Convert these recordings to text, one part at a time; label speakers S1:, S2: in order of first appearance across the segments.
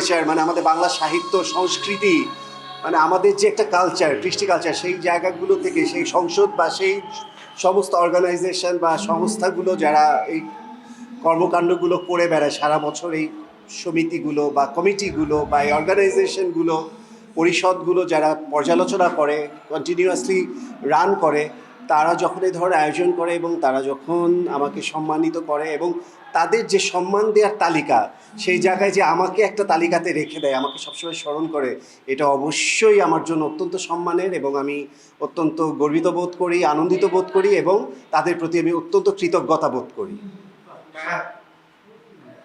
S1: Literature, মানে আমাদের বাংলা সাহিত্য সংস্কৃতি, মানে আমাদের যে একটা কালচার, কৃষ্টি কালচার, সেই জায়গাগুলো থেকে, সেই সংসদ বা সেই সমস্ত অর্গানাইজেশন বা সংস্থাগুলো যারা এই কর্মকাণ্ডগুলো করে বেড়ায় সারা বছর, এই সমিতিগুলো বা কমিটিগুলো বা এই অর্গানাইজেশনগুলো, পরিষদগুলো যারা পর্যালোচনা করে, কন্টিনিউয়াসলি রান করে, তারা যখন এই ধরনের আয়োজন করে এবং তারা যখন আমাকে সম্মানিত করে এবং তাদের যে সম্মান দেওয়ার তালিকা, সেই জায়গায় যে আমাকে একটা তালিকাতে রেখে দেয়, আমাকে সবসময় স্মরণ করে, এটা অবশ্যই আমার জন্য অত্যন্ত সম্মানের এবং আমি অত্যন্ত গর্বিত বোধ করি, আনন্দিত বোধ করি এবং তাদের প্রতি আমি অত্যন্ত কৃতজ্ঞতা বোধ করি।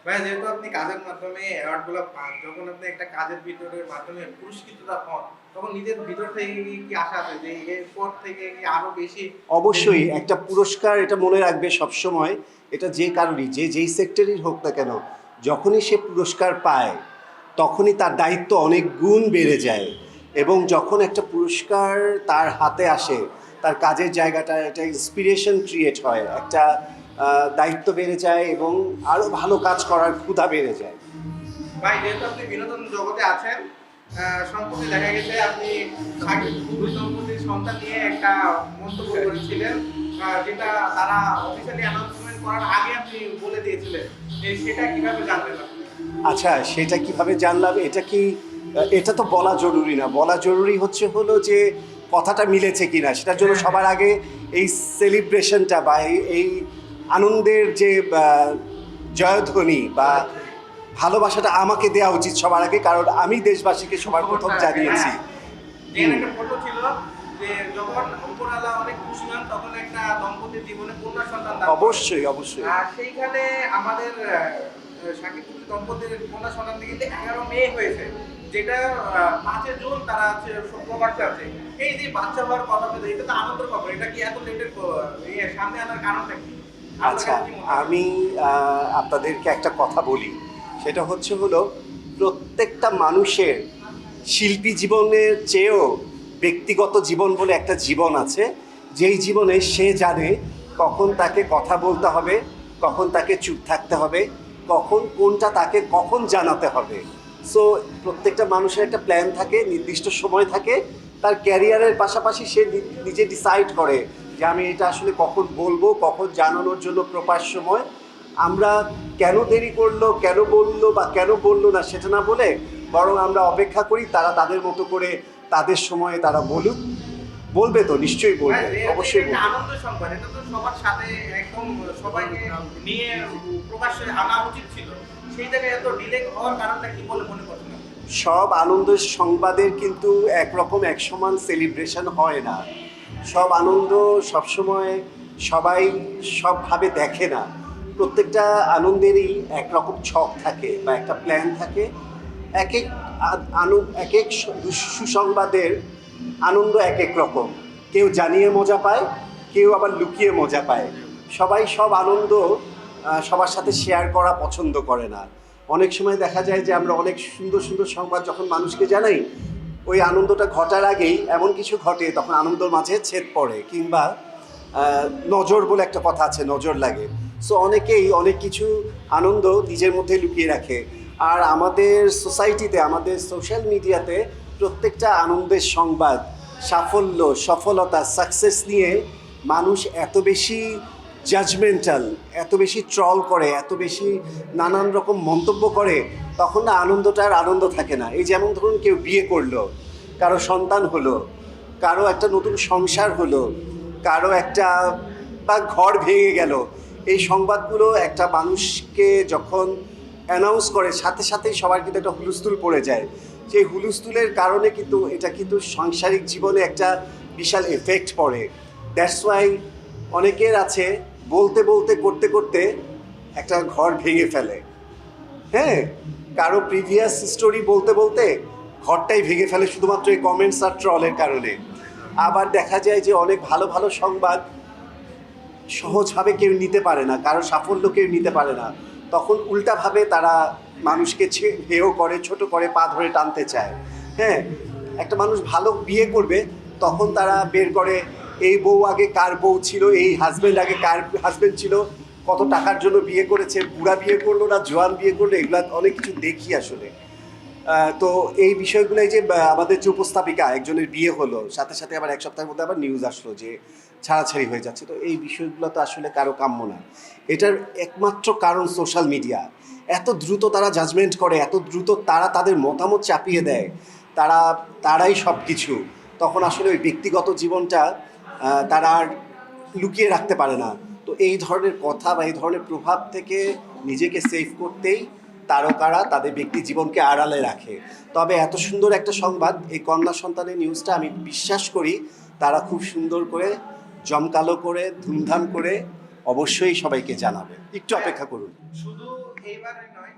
S2: ভাই, যেহেতু আপনি কাজের মাধ্যমে অ্যাওয়ার্ডগুলো পান, যখন আপনি একটা কাজের ভিতরের মাধ্যমে পুরস্কৃতটা হন, তখন নিজের ভিতর থেকে কি আশা আছে যে এরপর থেকে কি আরো বেশি?
S1: অবশ্যই একটা পুরস্কার, এটা মনে রাখবে সবসময়, এটা যে কারোরই, যেই সেক্টরের হোক না কেন, যখনই সে পুরস্কার পায় তখনই তার দায়িত্ব অনেক গুণ বেড়ে যায় এবং যখন একটা পুরস্কার তার হাতে আসে, তার কাজের জায়গাটা একটা ইন্সপিরেশন ক্রিয়েট হয়, একটা দায়িত্ব বেড়ে যায় এবং আরও ভালো কাজ করার ক্ষুধা বেড়ে যায়।
S2: ভাই, যেহেতু আপনি বিনোদন জগতে আছেন, সম্প্রতি দেখা গেছে আপনি শাকিব দম্পতির সন্তান নিয়ে একটা মন্তব্য করেছিলেন, যেটা তারা অফিসিয়ালি অ্যানাউন্সমেন্ট করার আগে আপনি বলে দিয়েছিলেন। সেটা কিভাবে জানলেন আপনি?
S1: আচ্ছা, সেটা কিভাবে জানলাম? এটা তো বলা জরুরি না। বলা জরুরি হলো যে কথাটা মিলেছে কিনা, সেটার জন্য সবার আগে এই সেলিব্রেশনটা বা এই আনন্দের যে জয়ধ্বনি বা ভালোবাসাটা আমাকে দেওয়া উচিত সবার আগে, কারণ আমি দেশবাসীকে সবার প্রথম জানিয়েছি।
S2: একটা ফটো ছিল যে যখন উপরওয়ালা অনেক খুশি হন তখন একটা দম্পতির জীবনে কন্যা সন্তান দান করেন।
S1: অবশ্যই অবশ্যই।
S2: আর সেইখানে আমাদের শাকিব দম্পতির কন্যা সন্তান কিন্তু 11 মে হয়েছে, যেটা 5 জুন তারা প্রবাসে আছে। এই যে বাচ্চা হওয়ার কথা, এটা তো আনন্দের খবর। এটা কি এত লেটের সামনে আনার কারণটা কি?
S1: আচ্ছা, আমি আপনাদেরকে একটা কথা বলি, সেটা হলো প্রত্যেকটা মানুষের শিল্পী জীবনের চেয়েও ব্যক্তিগত জীবন বলে একটা জীবন আছে, যেই জীবনে সে জানে কখন তাকে কথা বলতে হবে, কখন তাকে চুপ থাকতে হবে, কখন কোনটা তাকে কখন জানাতে হবে। সো প্রত্যেকটা মানুষের একটা প্ল্যান থাকে, নির্দিষ্ট সময় থাকে, তার ক্যারিয়ারের পাশাপাশি সে নিজে ডিসাইড করে যে আমি এটা আসলে কখন বলবো, কখন জানানোর জন্য প্রপার সময়। আমরা কেন দেরি করলো, কেন বললো বা কেন বললো না সেটা না বলে, বরং আমরা অপেক্ষা করি তারা তাদের মতো করে তাদের সময়ে তারা বলুক। বলবে তো, নিশ্চয়ই বলবে, অবশ্যই বলবে।
S2: আনন্দ সংবাদ, এটা তো সবার সাথে একদম সবাইকে নিয়ে প্রকাশ্যে আনা উচিত ছিল। সেই জায়গায় এত ডিলে হওয়ার কারণটা কি বলে মনে করছেন?
S1: সব আনন্দের সংবাদের কিন্তু একরকম এক সমান সেলিব্রেশন হয় না। সব আনন্দ সবসময় সবাই সবভাবে দেখে না। প্রত্যেকটা আনন্দেরই একরকম ছক থাকে বা একটা প্ল্যান থাকে। এক এক এক এক সুসংবাদের আনন্দ এক এক রকম। কেউ জানিয়ে মজা পায়, কেউ আবার লুকিয়ে মজা পায়। সবাই সব আনন্দ সবার সাথে শেয়ার করা পছন্দ করে না। অনেক সময় দেখা যায় যে আমরা অনেক সুন্দর সুন্দর সংবাদ যখন মানুষকে জানাই, ওই আনন্দটা ঘটার আগেই এমন কিছু ঘটে, তখন আনন্দর মাঝে ছেদ পড়ে, কিংবা নজর বলে একটা কথা আছে, নজর লাগে। সো অনেকেই অনেক কিছু আনন্দ নিজের মধ্যে লুকিয়ে রাখে। আর আমাদের সোসাইটিতে, আমাদের সোশ্যাল মিডিয়াতে প্রত্যেকটা আনন্দের সংবাদ, সাফল্য, সফলতা, সাকসেস নিয়ে মানুষ এত বেশি জাজমেন্টাল, এত বেশি ট্রল করে, এত বেশি নানান রকম মন্তব্য করে, তখন না আনন্দটার আনন্দ থাকে না। এই যেমন ধরুন, কেউ বিয়ে করলো, কারো সন্তান হলো, কারো একটা নতুন সংসার হলো, কারো একটা বা ঘর ভেঙে গেল, এই সংবাদগুলো একটা মানুষকে যখন অ্যানাউন্স করে, সাথে সাথেই সবার কিন্তু একটা হুলস্থুল পড়ে যায়। সেই হুলস্থুলের কারণে কিন্তু এটা কিন্তু সাংসারিক জীবনে একটা বিশাল এফেক্ট পড়ে। দ্যাটস ওয়াই অনেকের আছে বলতে বলতে করতে করতে একটা ঘর ভেঙে ফেলে। হ্যাঁ, কারো প্রিভিয়াস স্টোরি বলতে বলতে ঘরটাই ভেঙে ফেলে শুধুমাত্র এই কমেন্টস আর ট্রলের কারণে। আবার দেখা যায় যে অনেক ভালো ভালো সংবাদ সহজভাবে কেউ নিতে পারে না, কারো সাফল্য কেউ নিতে পারে না, তখন উল্টাভাবে তারা মানুষকে হেয় করে, ছোট করে, পা ধরে টানতে চায়। হ্যাঁ, একটা মানুষ ভালো বিয়ে করবে, তখন তারা বের করে এই বউ আগে কার বউ ছিল, এই হাজব্যান্ড আগে কার হাজব্যান্ড ছিল, কত টাকার জন্য বিয়ে করেছে, বুড়া বিয়ে করলো না জোয়ান বিয়ে করলো, এগুলা অনেক কিছু দেখি আসলে। তো এই বিষয়গুলোই যে আমাদের যে উপস্থাপিকা একজনের বিয়ে হলো, সাথে সাথে আবার এক সপ্তাহের মধ্যে আবার নিউজ আসলো যে ছাড়াছাড়ি হয়ে যাচ্ছে, তো এই বিষয়গুলো তো আসলে কারো কাম্য না। এটার একমাত্র কারণ সোশ্যাল মিডিয়া। এত দ্রুত তারা জাজমেন্ট করে, এত দ্রুত তারা তাদের মতামত চাপিয়ে দেয়, তারাই সব কিছু। তখন আসলে ওই ব্যক্তিগত জীবনটা তারা আর লুকিয়ে রাখতে পারে না। তো এই ধরনের কথা বা এই ধরনের প্রভাব থেকে নিজেকে সেভ করতেই তারকারা তাদের ব্যক্তি জীবনকে আড়ালে রাখে। তবে এত সুন্দর একটা সংবাদ, এই কন্যা সন্তানের নিউজটা আমি বিশ্বাস করি তারা খুব সুন্দর করে জমকালো করে ধুমধাম করে অবশ্যই সবাইকে জানাবে। একটু অপেক্ষা করুন।
S2: শুধু এইবারে নয়,